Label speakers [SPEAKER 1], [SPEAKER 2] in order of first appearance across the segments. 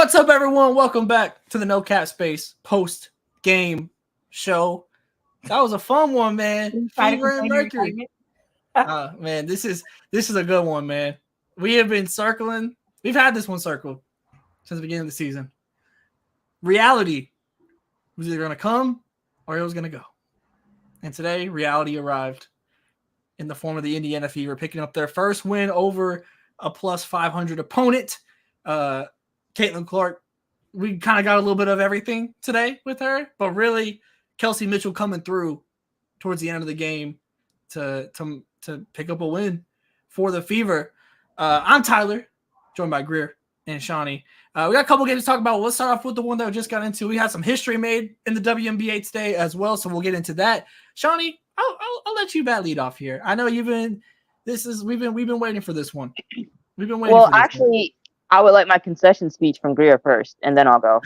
[SPEAKER 1] What's up, everyone? Welcome back to the No Cap Space post game show. That was a fun one, man. Fever and Mercury. Man, this is a good one, man. We have been circling. We've had this one circled since the beginning of the season. Reality was either going to come or it was going to go. And today, reality arrived in the form of the Indiana Fever, picking up their first win over a plus 500 opponent. Caitlyn Clark, we kind of got a little bit of everything today with her, but really Kelsey Mitchell coming through towards the end of the game to pick up a win for the Fever. I'm Tyler, joined by Greer and Shawnee. We got a couple games to talk about. Let's start off with the one that we just got into. We had some history made in the WNBA today as well, so we'll get into that. Shawnee, I'll let you bat lead off here. I know we've been waiting for this one. We've been waiting.
[SPEAKER 2] Well, actually, I would like my concession speech from Greer first, and then I'll go.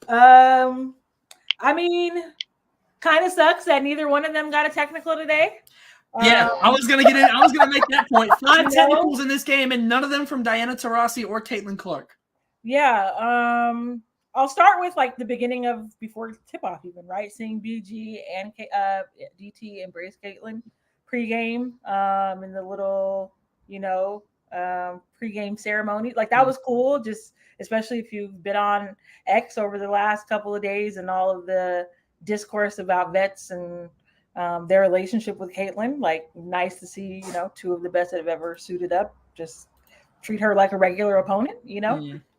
[SPEAKER 3] I mean, kind of sucks that neither one of them got a technical today.
[SPEAKER 1] Yeah, I was gonna get in. I was gonna make that point. 5 technicals in this game, and none of them from Diana Taurasi or Caitlyn Clark.
[SPEAKER 3] Yeah. I'll start with like the beginning of before tip off, even right. Seeing BG and DT embrace Caitlyn pregame in the little pregame ceremony. Like that was cool. Just especially if you've been on X over the last couple of days and all of the discourse about vets and their relationship with Caitlyn. Like nice to see, two of the best that have ever suited up. Just treat her like a regular opponent,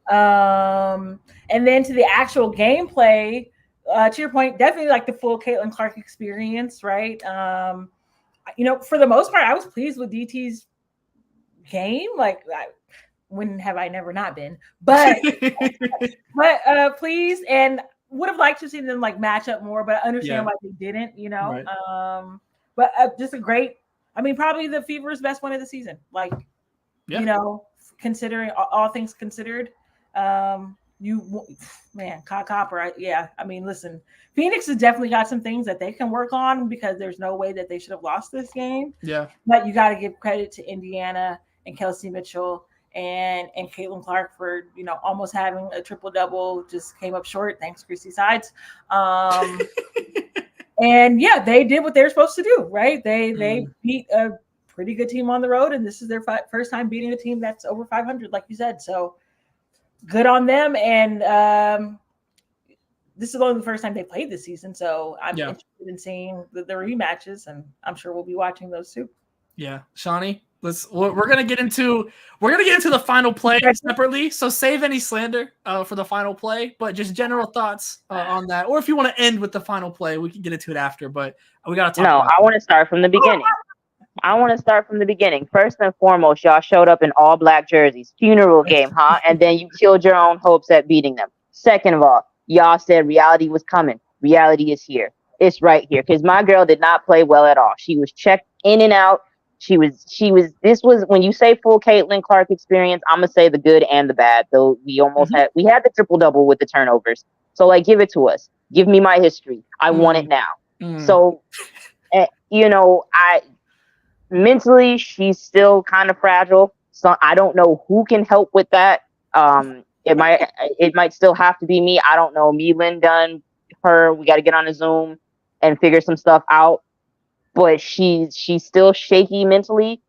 [SPEAKER 3] And then to the actual gameplay, to your point, definitely like the full Caitlyn Clark experience, right? For the most part, I was pleased with DT's game. Like, when have I never not been? But pleased, and would have liked to see them like match up more. But I understand why they didn't. Right. But just a great. I mean, probably the Fever's best one of the season. Like, considering all things considered. Copper. I mean, listen, Phoenix has definitely got some things that they can work on because there's no way that they should have lost this game.
[SPEAKER 1] Yeah.
[SPEAKER 3] But you got to give credit to Indiana and Kelsey Mitchell and Caitlyn Clark for, almost having a triple double. Just came up short. Thanks, Greasy Sides. And yeah, they did what they were supposed to do, right? They beat a pretty good team on the road, and this is their first time beating a team that's over 500, like you said. So good on them. And this is only the first time they played this season. So I'm interested in seeing the rematches, and I'm sure we'll be watching those too.
[SPEAKER 1] Yeah. Shawnee, we're gonna get into the final play separately. So save any slander for the final play, but just general thoughts on that. Or if you want to end with the final play, we can get into it after, but we gotta talk.
[SPEAKER 2] No, I want to start from the beginning. First and foremost, y'all showed up in all black jerseys. Funeral game, huh? And then you killed your own hopes at beating them. Second of all, y'all said reality was coming. Reality is here. It's right here. Because my girl did not play well at all. She was checked in and out. This was when you say full Caitlyn Clark experience, I'm going to say the good and the bad. Though we almost had the triple double with the turnovers. So like, give it to us. Give me my history. I want it now. So, mentally, she's still kind of fragile. So I don't know who can help with that. It might still have to be me. I don't know. Me, Lynn Dunn, her. We got to get on a Zoom and figure some stuff out. But she's still shaky mentally,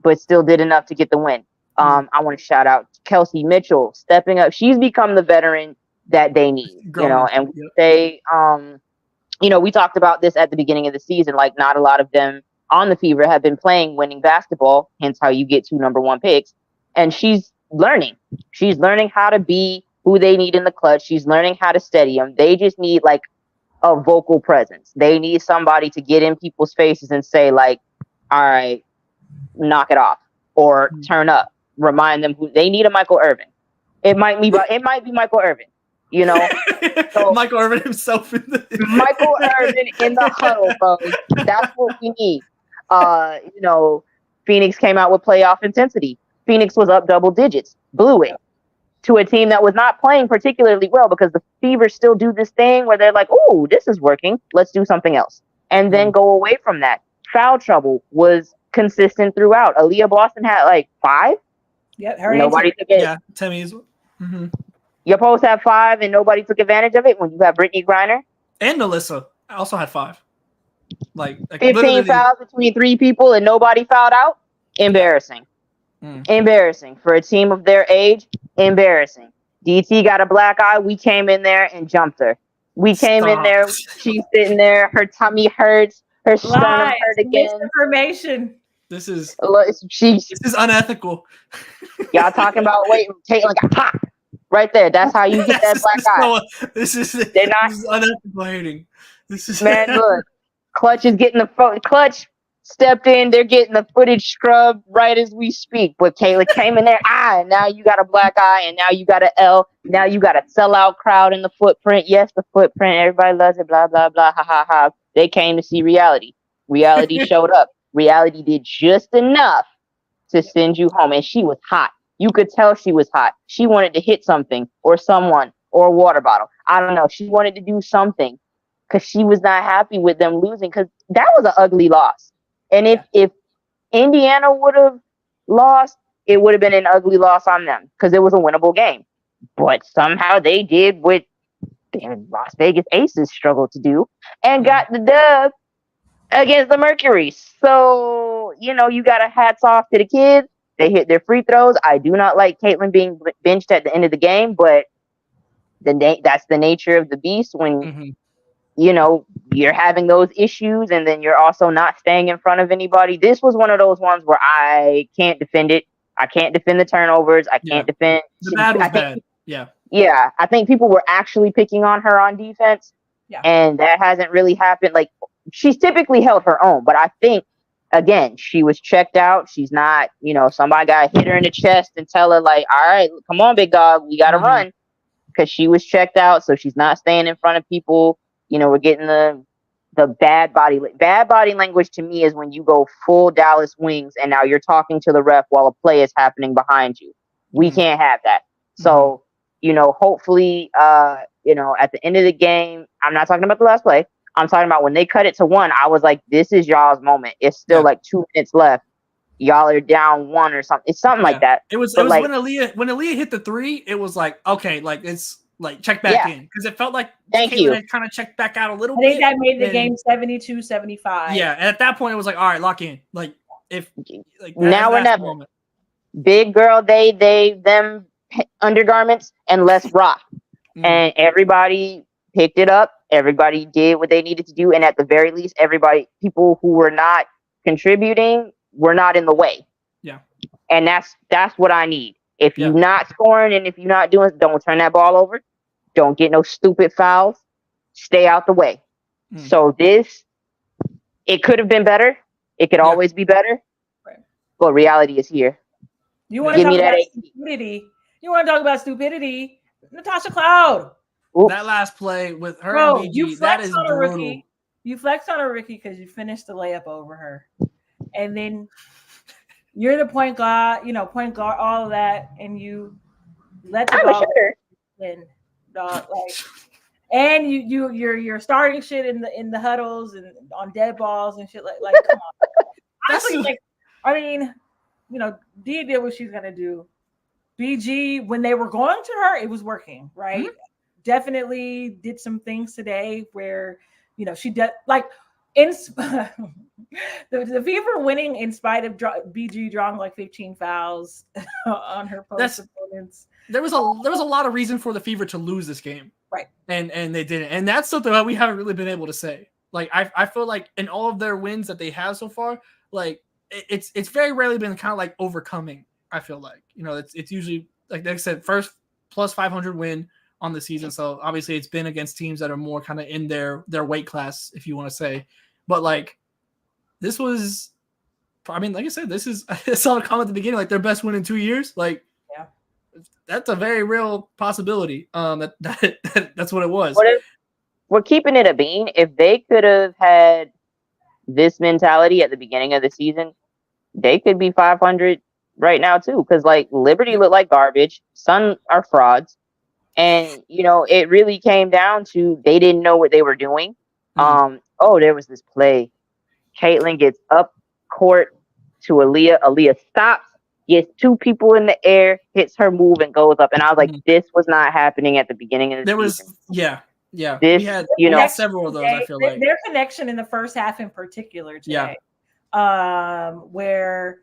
[SPEAKER 2] but still did enough to get the win. I want to shout out Kelsey Mitchell stepping up. She's become the veteran that they need. And we talked about this at the beginning of the season. Like, not a lot of them on the Fever have been playing winning basketball, hence how you get 2 number 1 picks. And she's learning. She's learning how to be who they need in the clutch. She's learning how to steady them. They just need like a vocal presence. They need somebody to get in people's faces and say like, all right, knock it off or turn up. Remind them who they need. A Michael Irvin. It might be Michael Irvin. So,
[SPEAKER 1] Michael Irvin himself
[SPEAKER 2] Michael Irvin in the huddle, bro. That's what we need. Phoenix came out with playoff intensity. Phoenix was up double digits, blew it to a team that was not playing particularly well because the Fever still do this thing where they're like, oh, this is working. Let's do something else. And then go away from that. Foul trouble was consistent throughout. Aaliyah Boston had like 5
[SPEAKER 3] Yep, her
[SPEAKER 2] Nobody took it.
[SPEAKER 1] Yeah, Timmy's. Mm-hmm.
[SPEAKER 2] You're supposed to have 5 and nobody took advantage of it when you have Brittany Griner.
[SPEAKER 1] And Alyssa also had 5. Like
[SPEAKER 2] 15
[SPEAKER 1] literally,
[SPEAKER 2] fouls between 3 people and nobody fouled out. Embarrassing. Embarrassing for a team of their age. Embarrassing. DT got a black eye. We came in there and jumped her. We came in there. She's sitting there. Her tummy hurts. Her sternum hurt again.
[SPEAKER 3] Misinformation.
[SPEAKER 1] This is unethical.
[SPEAKER 2] Y'all talking about Caitlyn got pop right there. That's how you get that black eye.
[SPEAKER 1] This is unethical hating. This is
[SPEAKER 2] man. Look, Clutch is getting Clutch stepped in. They're getting the footage scrubbed right as we speak. But Kayla came in there. And now you got a black eye, and now you got an L. Now you got a sellout crowd in the footprint. Yes, the footprint. Everybody loves it. Blah blah blah. Ha ha ha. They came to see reality. Reality showed up. Reality did just enough to send you home, and she was hot. You could tell she was hot. She wanted to hit something or someone or a water bottle. I don't know. She wanted to do something because she was not happy with them losing, because that was an ugly loss. And if Indiana would have lost, it would have been an ugly loss on them because it was a winnable game. But somehow they did what their Las Vegas Aces struggled to do and got the dub against the Mercury. So, you got to hats off to the kids. They hit their free throws. I do not like Caitlyn being benched at the end of the game, but that's the nature of the beast when, you're having those issues and then you're also not staying in front of anybody. This was one of those ones where I can't defend it. I can't defend the turnovers. I can't defend.
[SPEAKER 1] The bad was bad. Yeah.
[SPEAKER 2] Yeah. I think people were actually picking on her on defense. Yeah. And that hasn't really happened. Like, she's typically held her own, but I think, again, she was checked out. She's not, somebody got to hit her in the chest and tell her, like, all right, come on, big dog, we got to run. Because she was checked out, so she's not staying in front of people. We're getting the bad body language to me is when you go full Dallas Wings and now you're talking to the ref while a play is happening behind you. We can't have that. So, hopefully, at the end of the game, I'm not talking about the last play. I'm talking about when they cut it to 1, I was like, this is y'all's moment. It's still like 2 minutes left. Y'all are down 1 or something. It's something like that.
[SPEAKER 1] It was like, when Aaliyah hit the 3, it was like, okay, like it's like check back in. Because it felt like Caitlyn had kind of checked back out a little bit.
[SPEAKER 3] I think that made the game 72-75.
[SPEAKER 1] Yeah, and at that point it was like, all right, lock in. Like if
[SPEAKER 2] now or never. Moment. Big girl, them undergarments and less rock. And everybody picked it up. Everybody did what they needed to do, and at the very least, people who were not contributing were not in the way. Yeah, and that's what I need. If you're not scoring and if you're not doing, don't turn that ball over. Don't get no stupid fouls. Stay out the way. So it could have been better. It could always be better, but reality is here.
[SPEAKER 3] You want to talk about stupidity? You want to talk about stupidity? Natasha Cloud.
[SPEAKER 1] That last play with her, and BG, that is brutal.
[SPEAKER 3] You flexed on a rookie because you finished the layup over her, and then you're the point guard, all of that, and you let the ball in, dog. Like, and you're starting shit in the huddles and on dead balls and shit like come on. Honestly, Dia did what she's gonna do. BG, when they were going to her, it was working, right? Mm-hmm. Definitely did some things today where, she did the Fever winning in spite of BG drawing like 15 fouls on her post opponents.
[SPEAKER 1] There was a lot of reason for the Fever to lose this game,
[SPEAKER 3] right?
[SPEAKER 1] And they didn't, and that's something that we haven't really been able to say. Like I feel like in all of their wins that they have so far, like it's very rarely been kind of like overcoming. I feel like it's usually like I said, first plus 500 win on the season. So obviously it's been against teams that are more kind of in their weight class, if you want to say. But like this was, like I said, I saw a comment at the beginning, like their best win in 2 years. Like, that's a very real possibility. That's what it was.
[SPEAKER 2] We're keeping it a bean. If they could have had this mentality at the beginning of the season, they could be 500 right now too. Because like Liberty looked like garbage. Sun are frauds. And, it really came down to they didn't know what they were doing. There was this play. Caitlyn gets up court to Aaliyah. Aaliyah stops, Yes, 2 people in the air, hits her move and goes up. And I was like, this was not happening at the beginning of the season.
[SPEAKER 1] Yeah.
[SPEAKER 2] This,
[SPEAKER 1] We had several of those, I feel like.
[SPEAKER 3] Their connection in the first half in particular today.
[SPEAKER 1] Yeah.
[SPEAKER 3] Where,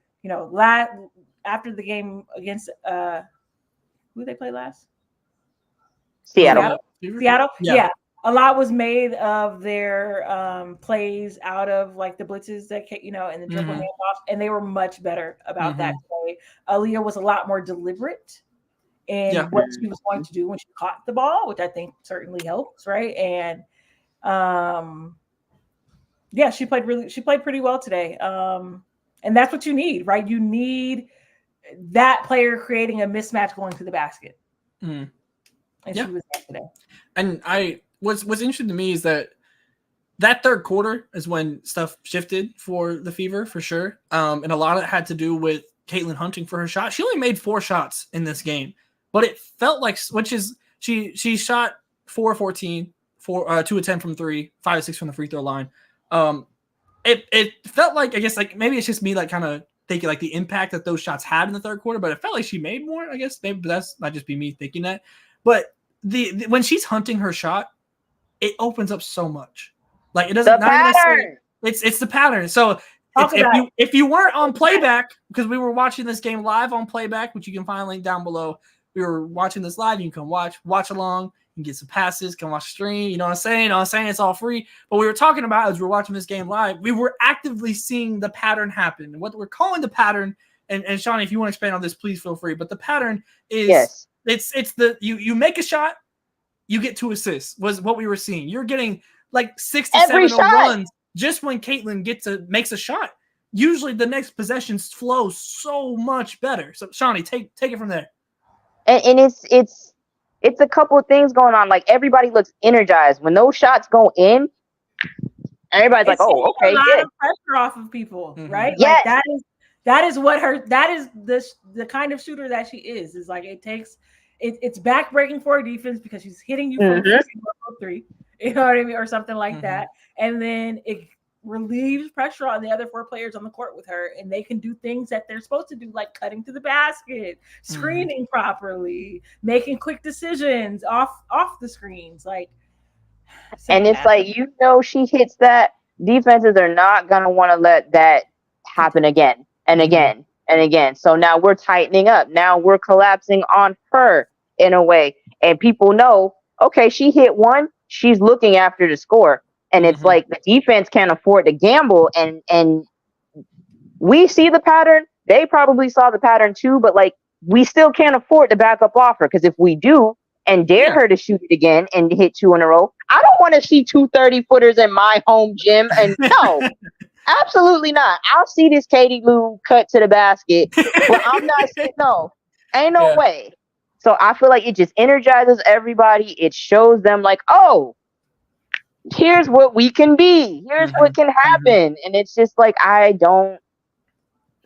[SPEAKER 3] after the game against who did they play last?
[SPEAKER 2] Seattle.
[SPEAKER 3] Yeah. A lot was made of their plays out of like the blitzes that and the dribble handoffs, and they were much better about that today. Aaliyah was a lot more deliberate in what she was going to do when she caught the ball, which I think certainly helps, right? And she played pretty well today. And that's what you need, right? You need that player creating a mismatch going to the basket. And she was there today.
[SPEAKER 1] And what's interesting to me is that third quarter is when stuff shifted for the Fever, for sure. And a lot of it had to do with Caitlyn hunting for her shot. She only made 4 shots in this game, but it felt like, she shot 4-14, 2 of 10 from 3, 5 of 6 from the free throw line. It felt like, I guess, like maybe it's just me like kind of thinking like the impact that those shots had in the third quarter, but it felt like she made more, I guess. Maybe that's not just be me thinking that. But the when she's hunting her shot, it opens up so much. Like it doesn't.
[SPEAKER 2] The pattern.
[SPEAKER 1] It's the pattern. So if you weren't on playback, because we were watching this game live on playback, which you can find a link down below. We were watching this live. You can watch along. You can get some passes. Can watch stream. You know what I'm saying? It's all free. But we were talking about as we were watching this game live, we were actively seeing the pattern happen. And what we're calling the pattern, and Shawnee, if you want to expand on this, please feel free. But the pattern is it's the you make a shot, you get 2 assists. Was what we were seeing. You're getting like 6 to 7 runs just when Caitlyn makes a shot. Usually the next possessions flow so much better. So Shawnee, take it from there.
[SPEAKER 2] And it's a couple of things going on. Like everybody looks energized when those shots go in. Everybody's like, "Oh, okay,
[SPEAKER 3] a lot of pressure off of people, right?"
[SPEAKER 2] Yes.
[SPEAKER 3] Like that is the kind of shooter that she is. Is like it's backbreaking for a defense because she's hitting you from 3, you know what I mean, or something like that, and then it relieves pressure on the other 4 players on the court with her, and they can do things that they're supposed to do, like cutting to the basket, screening properly, making quick decisions off the screens, like.
[SPEAKER 2] And it's like, she hits that. Defenses are not gonna want to let that happen again and again and again. So now we're tightening up. Now we're collapsing on her in a way, and people know, okay, she hit one. She's looking after the score. And it's like the defense can't afford to gamble, and we see the pattern. They probably saw the pattern too, but like we still can't afford to back up off her, because if we do and dare her to shoot it again and hit 2 in a row, I don't want to see 2 30-footers in my home gym. And no, absolutely not. I'll see this Katie Lou cut to the basket, but I'm not saying no. Ain't no way. So I feel like it just energizes everybody. It shows them like, oh, here's what we can be. Here's what can happen. And it's just like, the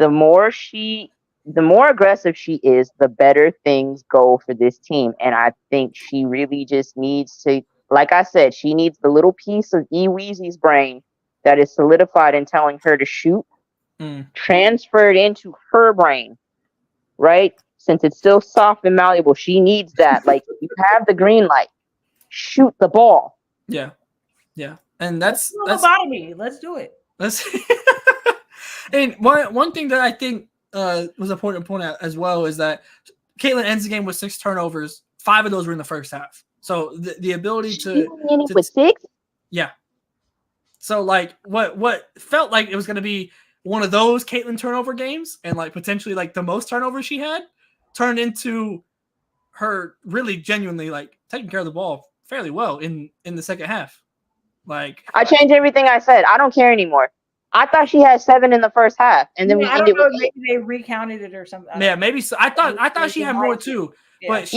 [SPEAKER 2] more aggressive she is, the better things go for this team. And I think she really just needs to, like I said, she needs the little piece of Weezy's brain that is solidified in telling her to shoot, transferred into her brain, right? Since it's still soft and malleable, she needs that. Like, you have the green light, shoot the ball.
[SPEAKER 1] Yeah. Yeah, and that's
[SPEAKER 3] lobotomy. Let's do it.
[SPEAKER 1] And one thing that I think was important to point out as well is that Caitlyn ends the game with 6 turnovers. 5 of those were in the first half. So the ability
[SPEAKER 2] with 6.
[SPEAKER 1] Yeah. So like what felt like it was going to be one of those Caitlyn turnover games, and like potentially like the most turnovers she had, turned into her really genuinely like taking care of the ball fairly well in the second half. Like, I
[SPEAKER 2] changed everything I said. I don't care anymore. I thought she had 7 in the first half, and then we ended with 8.
[SPEAKER 3] Maybe they recounted it or something.
[SPEAKER 1] Yeah, maybe so. I thought she had more too.
[SPEAKER 3] Yeah.
[SPEAKER 1] But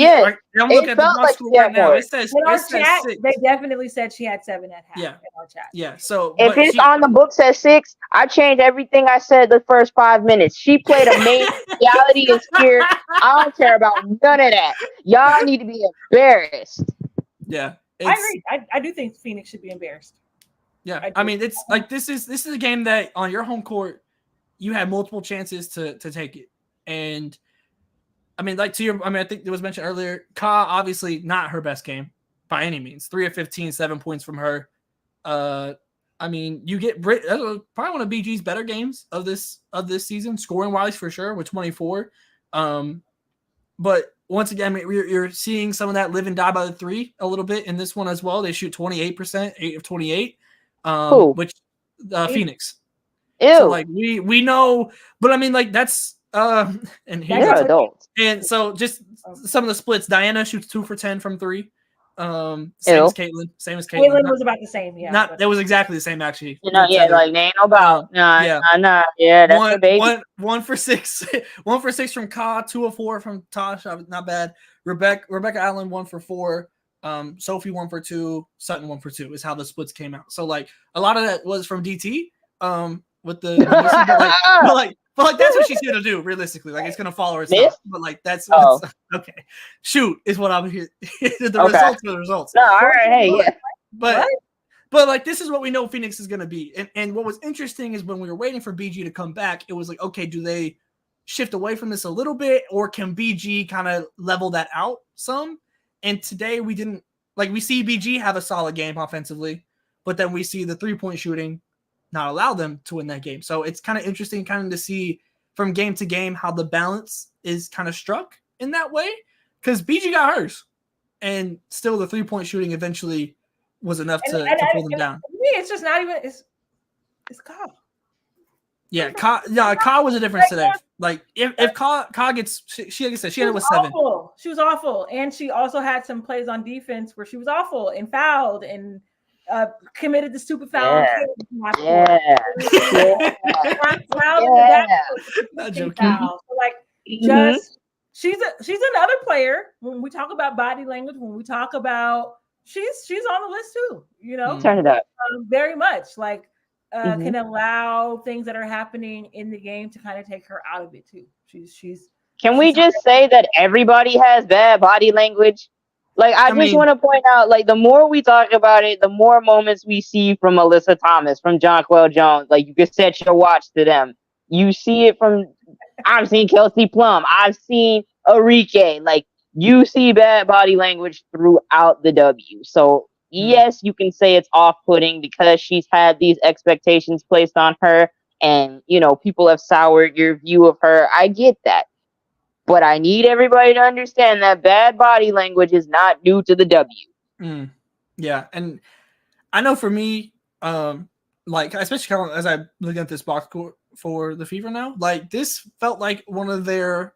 [SPEAKER 1] I'm looking at the box score right now. It says
[SPEAKER 3] in our chat,
[SPEAKER 1] 6.
[SPEAKER 3] They definitely said she had 7 at half.
[SPEAKER 1] Yeah.
[SPEAKER 3] In our chat.
[SPEAKER 1] Yeah. So
[SPEAKER 2] if it's on the book says 6, I changed everything I said the first 5 minutes. She played a main reality and scared. I don't care about none of that. Y'all need to be embarrassed.
[SPEAKER 1] Yeah.
[SPEAKER 3] I agree. I do think Phoenix should be embarrassed.
[SPEAKER 1] Yeah, I mean, it's like this is a game that on your home court you had multiple chances to take it, And I mean, like I think it was mentioned earlier, Ka, obviously not her best game by any means. 3 of 15, 7 points from her. I mean, you get probably one of BG's better games of this season, scoring wise for sure, with 24. But once again, you're seeing some of that live and die by the three a little bit in this one as well. They shoot 28%, 8 of 28, which Phoenix.
[SPEAKER 2] Ew.
[SPEAKER 1] So like we know, but I mean like that's and
[SPEAKER 2] they're adults.
[SPEAKER 1] And so just some of the splits. Diana shoots 2 for 10 from 3. Same as Caitlyn.
[SPEAKER 3] Caitlyn was about the same. Yeah,
[SPEAKER 1] it was exactly the same actually.
[SPEAKER 2] Like they ain't no about. Nah. Yeah, that's the baby.
[SPEAKER 1] 1 for 6. 1 for 6 from Ka. 2 of 4 from Tosh. Not bad. Rebecca Allen 1 for 4. Sophie 1 for 2. Sutton 1 for 2 is how the splits came out. So like a lot of that was from DT. With the but like that's what she's here to do realistically. Like it's gonna follow her stuff. But like that's okay. Shoot is what I'm here. Results are the results.
[SPEAKER 2] No, all right, hey, yeah.
[SPEAKER 1] But like this is what we know Phoenix is gonna be. And what was interesting is when we were waiting for BG to come back, it was like, okay, do they shift away from this a little bit, or can BG kind of level that out some? And today we didn't we see BG have a solid game offensively, but then we see the 3-point shooting not allow them to win that game. So it's kind of interesting to see from game to game how the balance is kind of struck in that way, because BG got hers and still the 3-point shooting eventually was enough to pull them down.
[SPEAKER 3] For me, it's just not even it's Ka.
[SPEAKER 1] Yeah, Ka was a difference today. Like if Ka gets she like I said, she ended with 7.
[SPEAKER 3] She was awful. And she also had some plays on defense where she was awful and fouled and committed the stupid foul.
[SPEAKER 1] Not joking.
[SPEAKER 3] So like, just she's another player. When we talk about body language, when we talk about she's on the list too. You know,
[SPEAKER 2] turn it up.
[SPEAKER 3] Very much like can allow things that are happening in the game to kind of take her out of it too. She's.
[SPEAKER 2] Can we just say that everybody has bad body language? Like, I just want to point out, like, the more we talk about it, the more moments we see from Alyssa Thomas, from Jonquel Jones. Like, you can set your watch to them. You see it from, I've seen Kelsey Plum. I've seen Enrique. Like, you see bad body language throughout the W. So, yes, you can say it's off-putting because she's had these expectations placed on her and, you know, people have soured your view of her. I get that. But I need everybody to understand that bad body language is not new to the W.
[SPEAKER 1] Yeah, and I know for me, like especially as I'm looking at this box score for the Fever now, like this felt like one of their,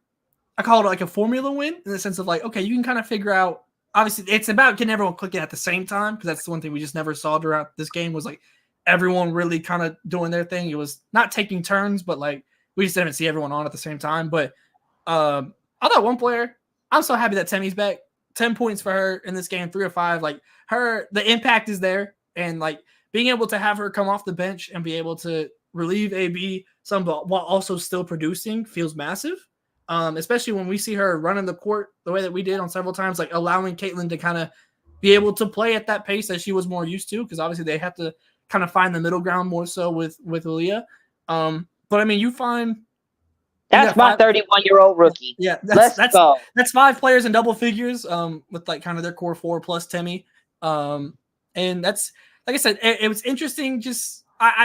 [SPEAKER 1] I call it like a formula win in the sense of like, okay, you can kind of figure out. Obviously, it's about getting everyone clicking at the same time, because that's the one thing we just never saw throughout this game was like everyone really kind of doing their thing. It was not taking turns, but like we just didn't see everyone on at the same time. But I thought one player, I'm so happy that Temmie's back. 10 points for her in this game, 3 of 5. Like the impact is there, and like being able to have her come off the bench and be able to relieve AB some while also still producing feels massive. Especially when we see her running the court the way that we did on several times, like allowing Caitlyn to kind of be able to play at that pace that she was more used to, because obviously they have to kind of find the middle ground more so with Aaliyah. But I mean, you find.
[SPEAKER 2] That's my 31-year-old rookie.
[SPEAKER 1] Yeah,
[SPEAKER 2] let's go.
[SPEAKER 1] That's 5 players in double figures, with like kind of their core 4 plus Temmie. And that's, like I said, it was interesting. Just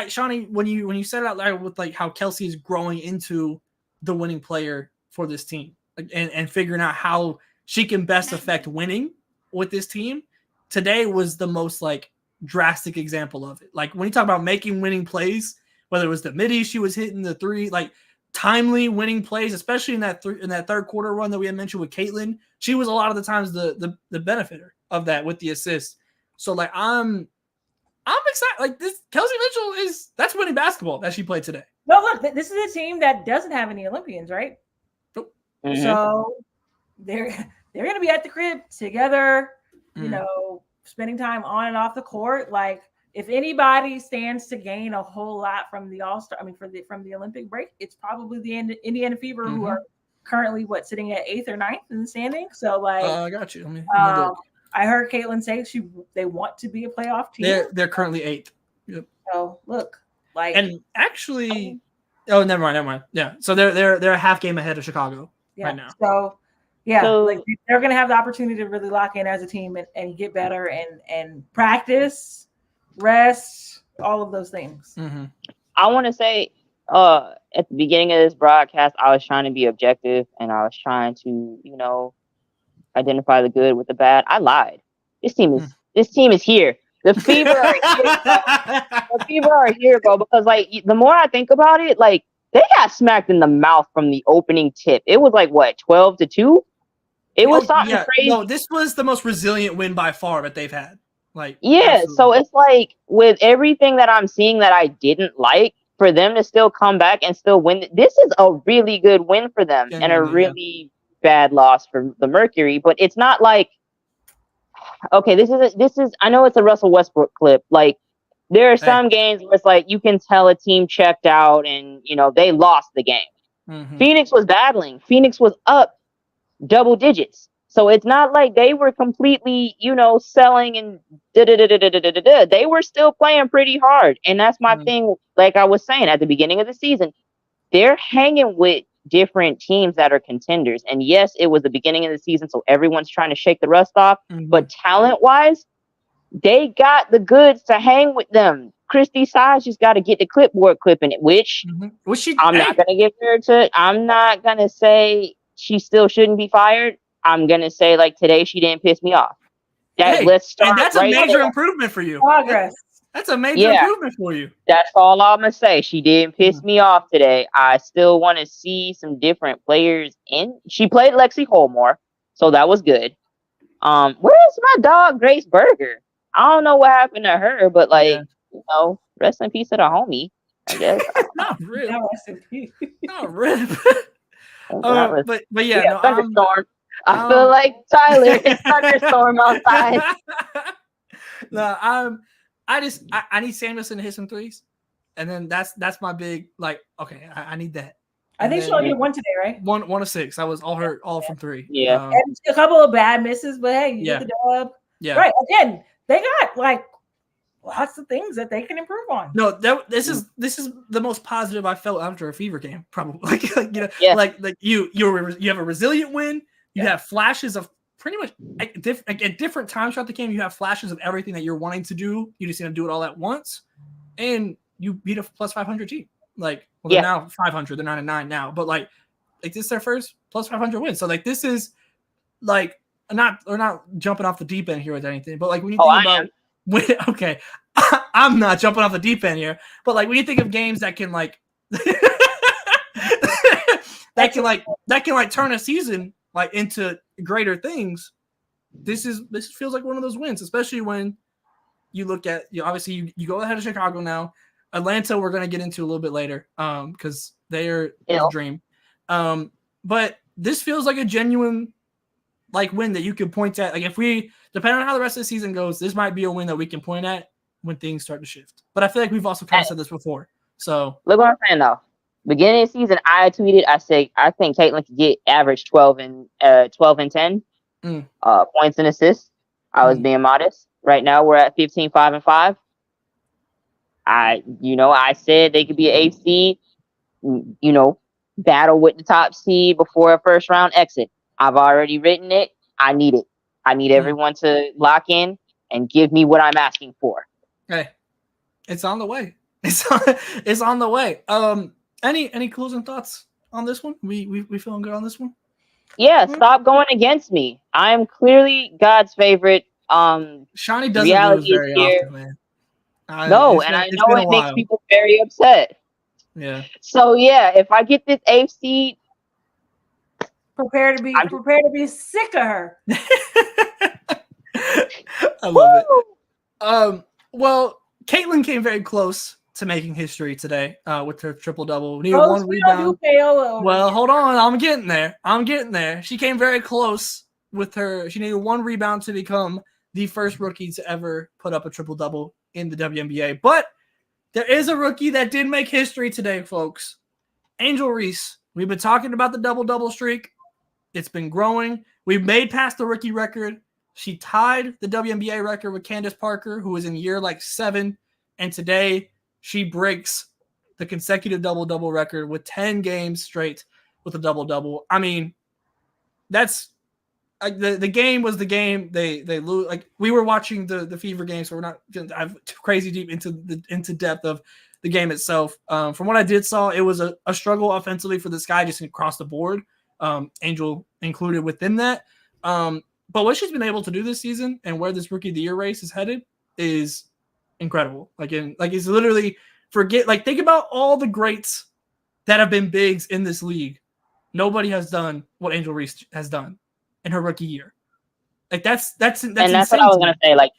[SPEAKER 1] Shawnee, when you said it out loud with like how Kelsey is growing into the winning player for this team, and figuring out how she can best affect winning with this team. Today was the most like drastic example of it. Like when you talk about making winning plays, whether it was the middies she was hitting, the 3, like timely winning plays, especially in that third quarter run that we had mentioned with Caitlyn, she was a lot of the times the benefiter of that with the assist. So like I'm excited. Like this Kelsey Mitchell that's winning basketball that she played today.
[SPEAKER 3] No, look, this is a team that doesn't have any Olympians, right? Mm-hmm. So they're gonna be at the crib together, you know, spending time on and off the court. Like if anybody stands to gain a whole lot from the All-Star, from the Olympic break, it's probably the Indiana Fever, who are currently sitting at 8th or 9th in the standings. So like,
[SPEAKER 1] I got you.
[SPEAKER 3] I heard Caitlyn say they want to be a playoff team.
[SPEAKER 1] They're currently 8th. Yep.
[SPEAKER 3] So look, like,
[SPEAKER 1] and actually, Oh, never mind. Yeah, so they're a half game ahead of Chicago right now.
[SPEAKER 3] So like they're gonna have the opportunity to really lock in as a team and get better and practice, rest, all of those things.
[SPEAKER 1] Mm-hmm.
[SPEAKER 2] I want to say, at the beginning of this broadcast, I was trying to be objective and I was trying to, identify the good with the bad. I lied. This team is here. The Fever are here. The Fever are here, bro. Because the more I think about it, they got smacked in the mouth from the opening tip. It was 12-2. It was something crazy.
[SPEAKER 1] No, this was the most resilient win by far that they've had.
[SPEAKER 2] Absolutely. So it's with everything that I'm seeing that I didn't like, for them to still come back and still win. This is a really good win for them and a really bad loss for the Mercury. But it's not okay, this is I know it's a Russell Westbrook clip. There are some games where it's you can tell a team checked out and they lost the game.
[SPEAKER 1] Mm-hmm.
[SPEAKER 2] Phoenix was battling. Phoenix was up double digits. So it's not like they were completely, selling and da-da-da-da-da-da-da-da. They were still playing pretty hard. And that's my thing, like I was saying at the beginning of the season. They're hanging with different teams that are contenders. And yes, it was the beginning of the season, so everyone's trying to shake the rust off. Mm-hmm. But talent-wise, they got the goods to hang with them. Christy Size just got to get the clipboard clipping it, which I'm not going to give her to. I'm not going to say she still shouldn't be fired. I'm going to say, today she didn't piss me off. Let's start.
[SPEAKER 1] And that's a major improvement for you.
[SPEAKER 3] Progress.
[SPEAKER 1] That's a major improvement for you.
[SPEAKER 2] That's all I'm going to say. She didn't piss me off today. I still want to see some different players in. She played Lexi Holmore, so that was good. Where's my dog, Grace Berger? I don't know what happened to her, but, rest in peace to the homie, I guess.
[SPEAKER 1] Not really.
[SPEAKER 3] Rest in peace.
[SPEAKER 1] Not really. But yeah, no,
[SPEAKER 2] thunderstorm. I feel like Tyler. It's thunderstorm outside.
[SPEAKER 1] No, I need Samuelson to hit some threes, and then that's my big okay. I need that.
[SPEAKER 3] I think she only hit one today, right?
[SPEAKER 1] One of 6. I was all from 3.
[SPEAKER 2] Yeah,
[SPEAKER 3] and a couple of bad misses, but hey, you get the dub.
[SPEAKER 1] Yeah,
[SPEAKER 3] right. Again, they got lots of things that they can improve on.
[SPEAKER 1] No, this is the most positive I felt after a Fever game, probably. You have a resilient win. You have flashes of pretty much at different times throughout the game. You have flashes of everything that you're wanting to do. You just need to do it all at once, and you beat a plus 500 team. They're now 500. They're 9-9 now, but this is their first plus 500 win. So this is we're not jumping off the deep end here with anything, but when you think about I'm not jumping off the deep end here, but when you think of games that can that can turn a season into greater things, this feels like one of those wins, especially when you look at obviously you go ahead of Chicago now. Atlanta we're going to get into a little bit later because they're a dream, but this feels like a genuine win that you can point at. If we, depending on how the rest of the season goes, this might be a win that we can point at when things start to shift. But I feel like we've also kind of said this before. So
[SPEAKER 2] look what I'm saying though. Beginning of the season, I tweeted, I say I think Caitlyn could get average 12 and 10 points and assists. I was being modest. Right now we're at 15, 5 and 5. I said they could be an 8th seed, battle with the top seed before a first round exit. I've already written it. I need it. I need everyone to lock in and give me what I'm asking for.
[SPEAKER 1] Hey, it's on the way. It's on the way. Any closing thoughts on this one? We feeling good on this one?
[SPEAKER 2] Yeah, stop going against me. I am clearly God's favorite.
[SPEAKER 1] Shawnee doesn't lose very often, man.
[SPEAKER 2] I know it makes people very upset.
[SPEAKER 1] Yeah.
[SPEAKER 2] So if I get this 8th seed,
[SPEAKER 3] prepare to be sick of her.
[SPEAKER 1] I love it. Well, Caitlyn came very close to making history today with her triple-double. Needed one rebound. Well, hold on. I'm getting there. She came very close with her. She needed one rebound to become the first rookie to ever put up a triple-double in the WNBA. But there is a rookie that did make history today, folks. Angel Reese. We've been talking about the double-double streak. It's been growing. We've made past the rookie record. She tied the WNBA record with Candace Parker, who was in year 7. And today she breaks the consecutive double-double record with 10 games straight with a double-double. I mean, that's like the game was the game. They lose. Like we were watching the Fever game, so we're not too crazy deep into depth of the game itself. From what I did saw, it was a struggle offensively for this guy just across the board. Angel included within that. But what she's been able to do this season and where this Rookie of the Year race is headed is incredible. It's literally think about all the greats that have been bigs in this league. Nobody has done what Angel Reese has done in her rookie year. Like that's what I
[SPEAKER 2] was gonna say. Like,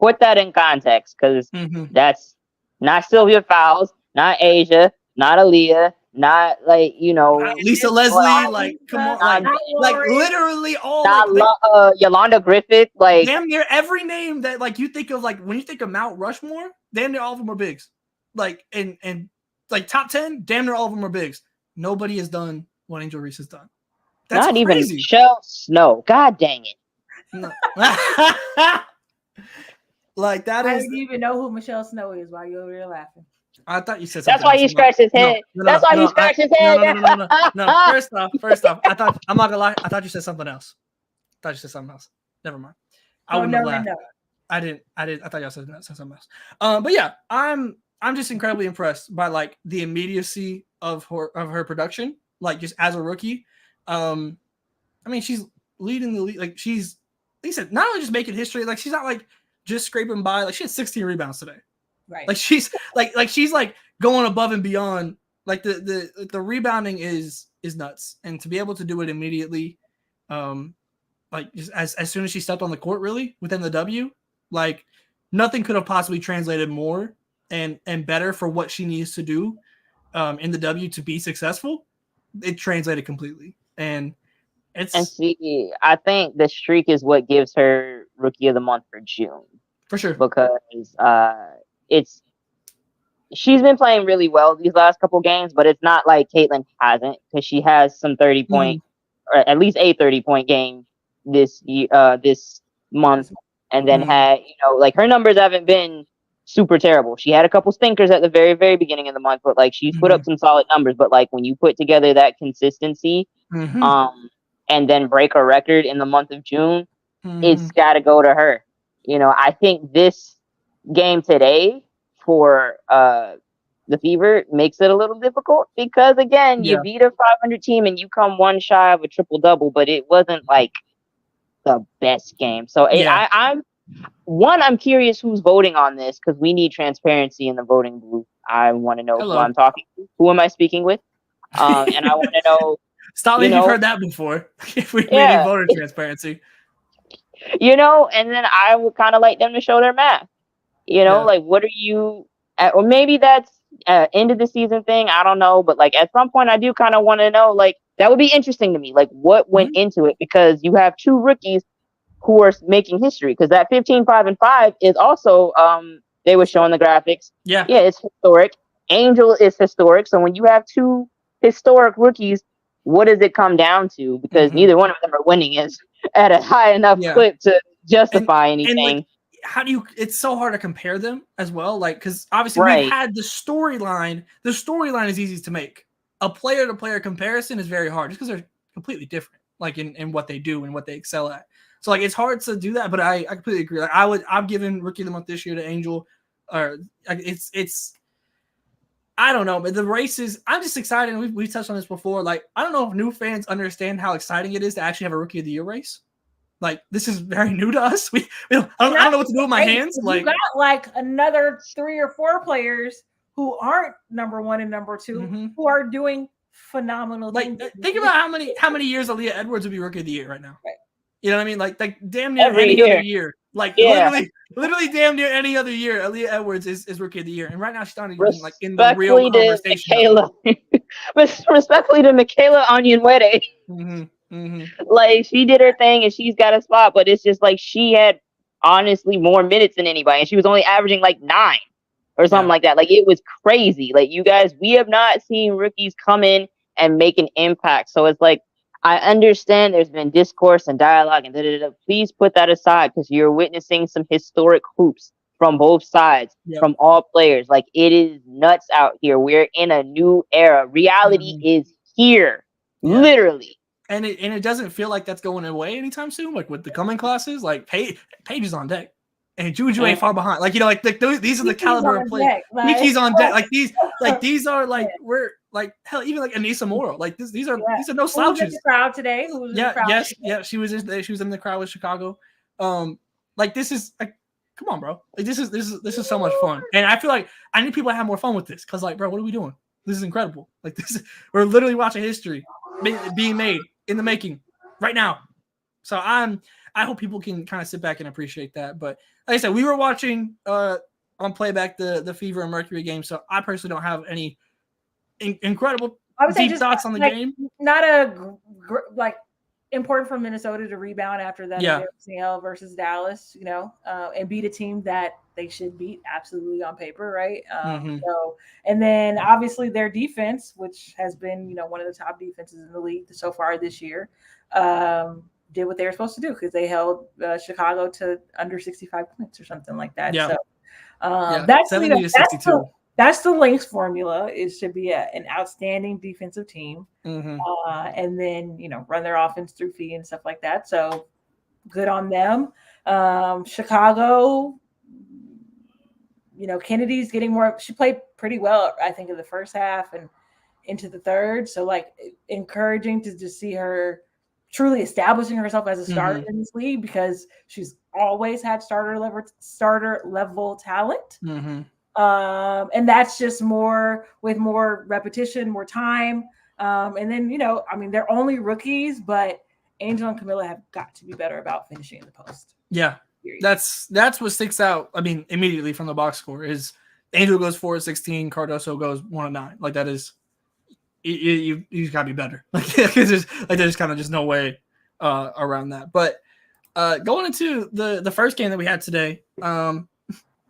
[SPEAKER 2] put that in context, because that's not Sylvia Fowles, not Asia, not Aaliyah, not
[SPEAKER 1] Lisa Leslie. Come on, like literally all.
[SPEAKER 2] Not Yolanda Griffith. Like
[SPEAKER 1] damn near every name that like you think of, like when you think of Mount Rushmore, damn near all of them are bigs. Like and like top 10, damn near all of them are bigs. Nobody has done what Angel Reese has done. That's
[SPEAKER 2] not
[SPEAKER 1] crazy.
[SPEAKER 2] Even Michelle Snow. God dang it.
[SPEAKER 1] No. Like that
[SPEAKER 3] I
[SPEAKER 1] is.
[SPEAKER 3] didn't even know who Michelle Snow is while you were there laughing.
[SPEAKER 1] I thought you said something.
[SPEAKER 2] That's why he scratched his head. That's why he scratched his head.
[SPEAKER 1] No. First off, I'm not gonna lie. I thought you said something else. Never mind. I wouldn't have laughed. I didn't. I thought y'all said something else. But yeah, I'm just incredibly impressed by like the immediacy of her production. Like just as a rookie. I mean, she's leading the league. Like she's, like I said, not only just making history. Like she's not like just scraping by. Like she had 16 rebounds today.
[SPEAKER 3] Right.
[SPEAKER 1] Like she's like going above and beyond. Like the rebounding is nuts, and to be able to do it immediately, like just as soon as she stepped on the court, really within the W, like nothing could have possibly translated more and better for what she needs to do in the W to be successful. It translated completely, and
[SPEAKER 2] see, I think the streak is what gives her Rookie of the Month for June,
[SPEAKER 1] for sure,
[SPEAKER 2] because she's been playing really well these last couple games, but it's not like Caitlyn hasn't, because she has some 30-point, or at least a 30-point game this month, and then had like her numbers haven't been super terrible. She had a couple stinkers at the very, very beginning of the month, but like she's put up some solid numbers. But like when you put together that consistency, and then break a record in the month of June, it's got to go to her. I think this game today for the Fever makes it a little difficult, because again, you beat a 500 team and you come one shy of a triple-double, but it wasn't like the best game. So I'm curious who's voting on this, because we need transparency in the voting booth. I want to know who I'm talking to. Who am I speaking with? And I want to know.
[SPEAKER 1] Stop me if you've heard that before. If we need voter transparency.
[SPEAKER 2] And then I would kind of like them to show their math. Like what are you, or maybe that's end of the season thing. I don't know. But like at some point I do kind of want to know, like that would be interesting to me. Like what went into it, because you have two rookies who are making history, because that 15-5-5 is also they were showing the graphics. Yeah, it's historic. Angel is historic. So when you have two historic rookies, what does it come down to? Because neither one of them are winning is at a high enough clip to justify anything.
[SPEAKER 1] And like, how do you? It's so hard to compare them as well. Like, because obviously we've had the storyline. The storyline is easy to make. A player-to-player comparison is very hard, just because they're completely different, like in what they do and what they excel at. So like it's hard to do that, but I completely agree. Like I'm giving Rookie of the Month this year to Angel. Or it's I don't know, but the races, I'm just excited. And we've touched on this before. Like I don't know if new fans understand how exciting it is to actually have a Rookie of the Year race. Like this is very new to us. I don't know what to do with my hands. Like
[SPEAKER 3] you got like another 3 or 4 players who aren't number 1 and number 2 who are doing phenomenal things.
[SPEAKER 1] Think about how many years Aaliyah Edwards would be Rookie of the Year right now. Right. You know what I mean? Like damn near any other year. Like literally damn near any other year, Aaliyah Edwards is Rookie of the Year. And right now she's not even like in the real conversation.
[SPEAKER 2] Respectfully to Michaela Onyenwere. Like she did her thing and she's got a spot, but it's just like she had honestly more minutes than anybody, and she was only averaging like 9 or something like that. Like it was crazy. Like you guys, we have not seen rookies come in and make an impact. So it's like, I understand there's been discourse and dialogue and Please put that aside, because you're witnessing some historic hoops. from both sides, from all players. Like, it is nuts out here. We're in a new era. Reality is here, literally.
[SPEAKER 1] And it doesn't feel like that's going away anytime soon. Like with the coming classes, like Paige is on deck, and Juju ain't far behind. Like, you know, like these are the caliber of players. Mickey's on deck. Like these are like we're like hell. Even like Anissa Morrow. Like these are no slouches. Who was in the
[SPEAKER 3] crowd today?
[SPEAKER 1] She was in the crowd with Chicago. Like this is like, come on, bro. Like this is so much fun, and I feel like I need people to have more fun with this because, like, bro, what are we doing? This is incredible. Like we're literally watching history being made in the making right now. So I hope people can kind of sit back and appreciate that. But like I said, we were watching on playback the Fever and Mercury game, so I personally don't have any incredible deep thoughts on the game.
[SPEAKER 3] Not important for Minnesota to rebound after that CL versus Dallas, you know, and beat a team that they should beat absolutely on paper, right? So, and then obviously their defense, which has been, you know, one of the top defenses in the league so far this year, did what they were supposed to do because they held Chicago to under 65 points or something like that.
[SPEAKER 1] Yeah.
[SPEAKER 3] So that's
[SPEAKER 1] 70 to 62.
[SPEAKER 3] That's the Lynx formula. It should be an outstanding defensive team, and then, you know, run their offense through fee and stuff like that. So good on them. Chicago, you know, Kennedy's getting more. She played pretty well, I think, in the first half and into the third. So, like, encouraging to just see her truly establishing herself as a starter in this league because she's always had starter level talent. And that's just with more repetition, more time. And then, you know, I mean, they're only rookies, but Angel and Camilla have got to be better about finishing in the post.
[SPEAKER 1] Yeah. That's what sticks out. I mean, immediately from the box score is Angel goes 4-16, Cardoso goes 1-9. Like, that is, you got to be better. Like, there's kind of just no way around that. But going into the first game that we had today,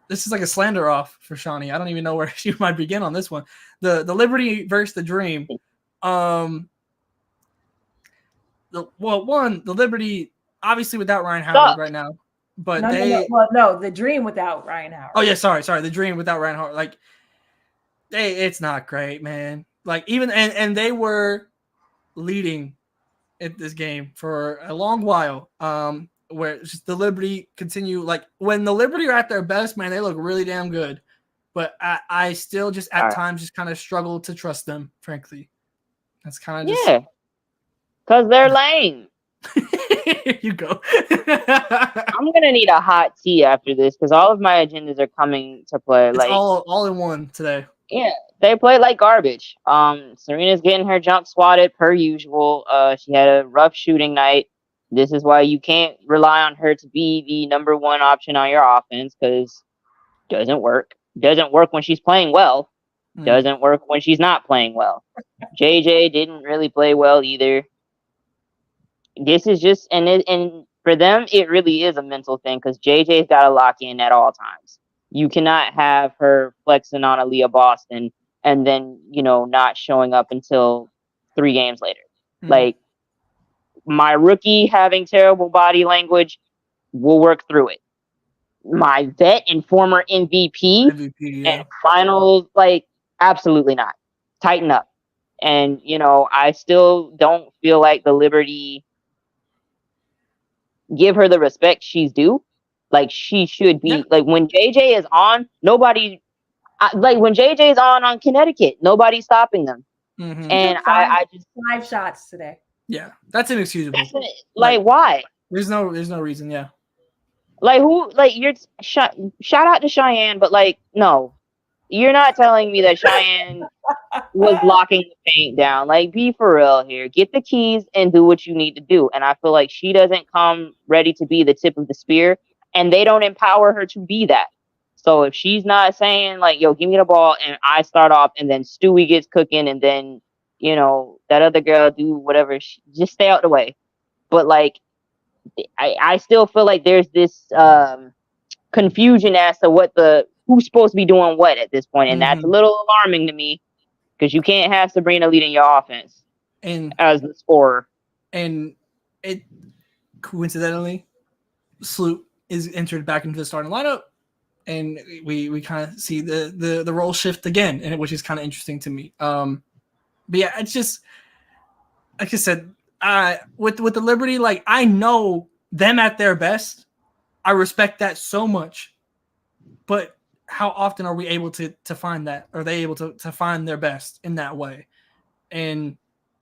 [SPEAKER 1] this is like a slander off for Shawnee. I don't even know where she might begin on this one. The Liberty versus the Dream. The Liberty obviously without Ryan Howard right now, but
[SPEAKER 3] the Dream without Ryan Howard.
[SPEAKER 1] Oh yeah, sorry, the Dream without Ryan Howard. Like, it's not great, man. Like, even and they were leading at this game for a long while. Where just the Liberty continue, like, when the Liberty are at their best, man, they look really damn good. But I still just at times just kind of struggle to trust them, frankly. That's kind of just
[SPEAKER 2] because they're lame.
[SPEAKER 1] Here you go.
[SPEAKER 2] I'm gonna need a hot tea after this because all of my agendas are coming to play.
[SPEAKER 1] It's
[SPEAKER 2] like
[SPEAKER 1] all in one today.
[SPEAKER 2] Yeah, they play like garbage. Serena's getting her jump swatted per usual. She had a rough shooting night. This is why you can't rely on her to be the number one option on your offense because it doesn't work. Doesn't work when she's playing well. Doesn't work when she's not playing well. JJ didn't really play well either. This is just and for them it really is a mental thing because JJ's got to lock in at all times. You cannot have her flexing on Aaliyah Boston and then, you know, not showing up until 3 games later. Like, my rookie having terrible body language, we'll work through it. My vet and former MVP and finals, like, absolutely not. Tighten up. And, you know, I still don't feel like the Liberty give her the respect she's due. Like, she should be. Like, when JJ is on, when JJ is on Connecticut, nobody's stopping them. And I just
[SPEAKER 3] 5 shots today.
[SPEAKER 1] Yeah, that's inexcusable.
[SPEAKER 2] Like, why?
[SPEAKER 1] There's no reason. Yeah.
[SPEAKER 2] Like, who? Like, you're shout out to Cheyenne, but like, no, you're not telling me that Cheyenne was locking the paint down. Like, be for real here. Get the keys and do what you need to do. And I feel like she doesn't come ready to be the tip of the spear, and they don't empower her to be that. So if she's not saying like, "Yo, give me the ball," and I start off, and then Stewie gets cooking, and then, you know, that other girl do whatever, just stay out the way. But like, I still feel like there's this confusion as to who's supposed to be doing what at this point, and that's a little alarming to me because you can't have Sabrina leading your offense
[SPEAKER 1] and
[SPEAKER 2] as the scorer.
[SPEAKER 1] And it coincidentally, Sloot is entered back into the starting lineup. and we kind of see the role shift again, and which is kind of interesting to me. But yeah, it's just like I said, with the Liberty, like I know them at their best. I respect that so much, but how often are we able to find that? Are they able to find their best in that way, and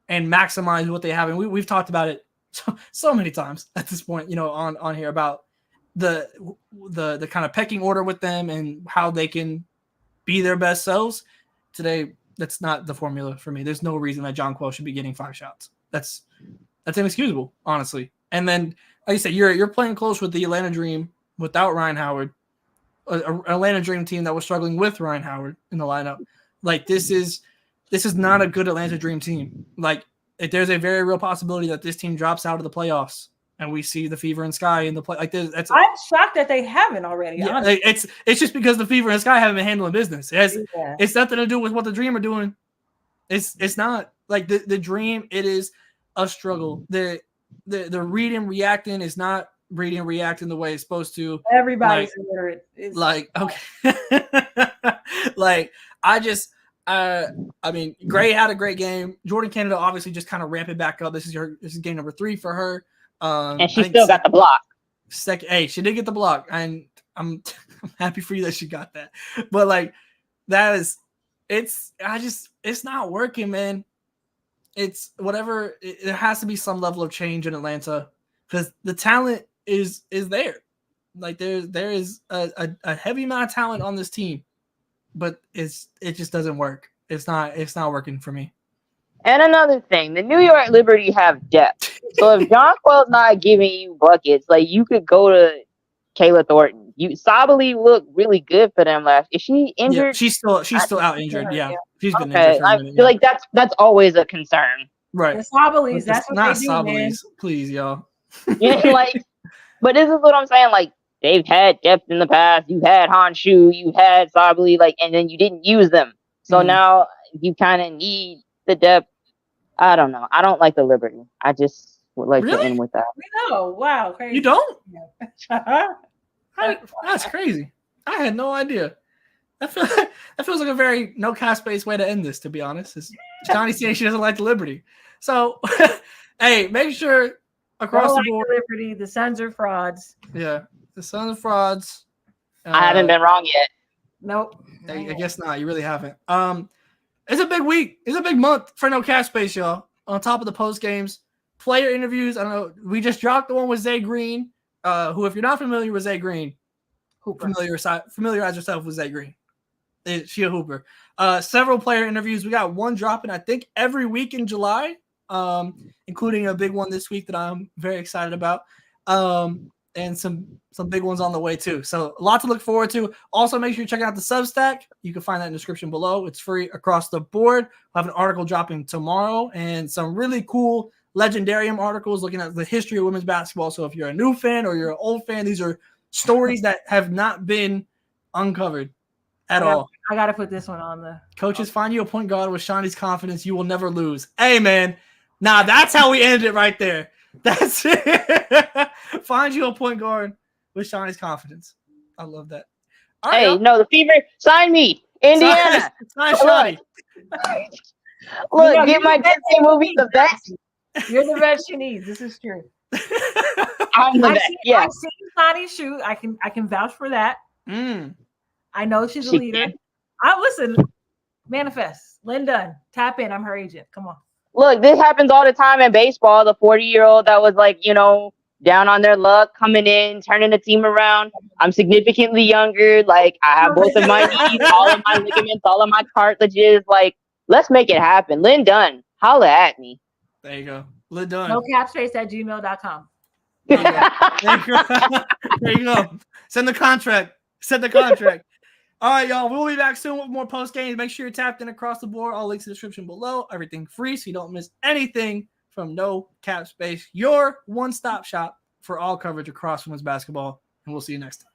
[SPEAKER 1] maximize what they have? And we've talked about it so many times at this point, you know, on here about the kind of pecking order with them and how they can be their best selves. Today, that's not the formula for me. There's no reason that John Quill should be getting 5 shots. That's inexcusable, honestly. And then, like I said, you're playing close with the Atlanta Dream without Ryan Howard, an Atlanta Dream team that was struggling with Ryan Howard in the lineup. Like this is not a good Atlanta Dream team. Like there's a very real possibility that this team drops out of the playoffs and we see the Fever and Sky in the play. Like this,
[SPEAKER 3] I'm shocked that they haven't already.
[SPEAKER 1] Yeah, it's just because the Fever and Sky haven't been handling business. It's nothing to do with what the Dream are doing. It's not like the Dream. It is a struggle. The reading and reacting is not reading and reacting the way it's supposed to.
[SPEAKER 3] Everybody's illiterate.
[SPEAKER 1] Like okay, like I mean, Gray had a great game. Jordan Canada obviously just kind of ramp it back up. This is game number 3 for her.
[SPEAKER 2] And she still got the block.
[SPEAKER 1] Hey, she did get the block, and I'm happy for you that she got that. But like it's not working, man. It's whatever. There has to be some level of change in Atlanta because the talent is there. Like there is a heavy amount of talent on this team, but it just doesn't work. It's not working for me.
[SPEAKER 2] And another thing, the New York Liberty have depth. So if John Quell's not giving you buckets, like you could go to Kayla Thornton. Sabali looked really good for them last. Is she injured?
[SPEAKER 1] Yeah, she's still out injured. Yeah. She's been
[SPEAKER 2] okay.
[SPEAKER 1] injured for a minute,
[SPEAKER 2] I feel like that's always a concern.
[SPEAKER 1] Right.
[SPEAKER 3] The Sabalis, that's what
[SPEAKER 1] not
[SPEAKER 3] they do,
[SPEAKER 1] Sabalis, please, y'all.
[SPEAKER 2] Yeah, like, but this is what I'm saying. Like they've had depth in the past. You had Honshu, you had Sabali, like, and then you didn't use them. So now you kind of need the depth. I don't know. I don't like the Liberty. I just would like to end with that.
[SPEAKER 3] No, wow, crazy.
[SPEAKER 1] You don't? That's crazy. I had no idea. That feels like a very no cast space way to end this, to be honest. It's Johnny saying she doesn't like the Liberty. So, hey, make sure across the board.
[SPEAKER 3] Liberty, the Suns are frauds.
[SPEAKER 1] Yeah, the Suns are frauds.
[SPEAKER 2] I haven't been wrong yet.
[SPEAKER 3] Nope.
[SPEAKER 1] I guess not. You really haven't. It's a big week. It's a big month for no cash space, y'all. On top of the post games, player interviews. I don't know. We just dropped the one with Zay Green. Who, if you're not familiar with Zay Green, familiarize yourself with Zay Green. She a hooper. Several player interviews. We got one dropping, I think, every week in July, including a big one this week that I'm very excited about. And some big ones on the way too. So a lot to look forward to. Also, make sure you check out the Substack. You can find that in the description below. It's free across the board. I'll have an article dropping tomorrow and some really cool Legendarium articles looking at the history of women's basketball. So if you're a new fan or you're an old fan, these are stories that have not been uncovered at all.
[SPEAKER 3] I got to put this one on the
[SPEAKER 1] coaches. Find you a point guard with Shawnee's confidence. You will never lose. Hey, man. Nah, that's how we ended it right there. That's it. Find you a point guard with Shawnee's confidence. I love that.
[SPEAKER 2] All right, hey, no, the Fever, sign me. Indiana.
[SPEAKER 1] Sign Shawnee.
[SPEAKER 2] Look, get my Disney movie the best.
[SPEAKER 3] You're the best she needs. This is true.
[SPEAKER 2] I'm the best. Yeah.
[SPEAKER 3] I've seen Shawnee's shoot. I can vouch for that. I know she's a leader. Listen, manifest. Lynn Dunn. Tap in. I'm her agent. Come on.
[SPEAKER 2] Look, this happens all the time in baseball. The 40-year-old that was like, down on their luck, coming in, turning the team around. I'm significantly younger. Like, I have both of my knees, all of my ligaments, all of my cartilages. Like, let's make it happen. Lynn Dunn, holla at me.
[SPEAKER 1] There you go. Lynn Dunn.
[SPEAKER 3] NoCapSpace@gmail.com.
[SPEAKER 1] There you go. Send the contract. All right, y'all. We'll be back soon with more post games. Make sure you're tapped in across the board. All links in the description below. Everything free so you don't miss anything from No Cap Space, your one-stop shop for all coverage across women's basketball. And we'll see you next time.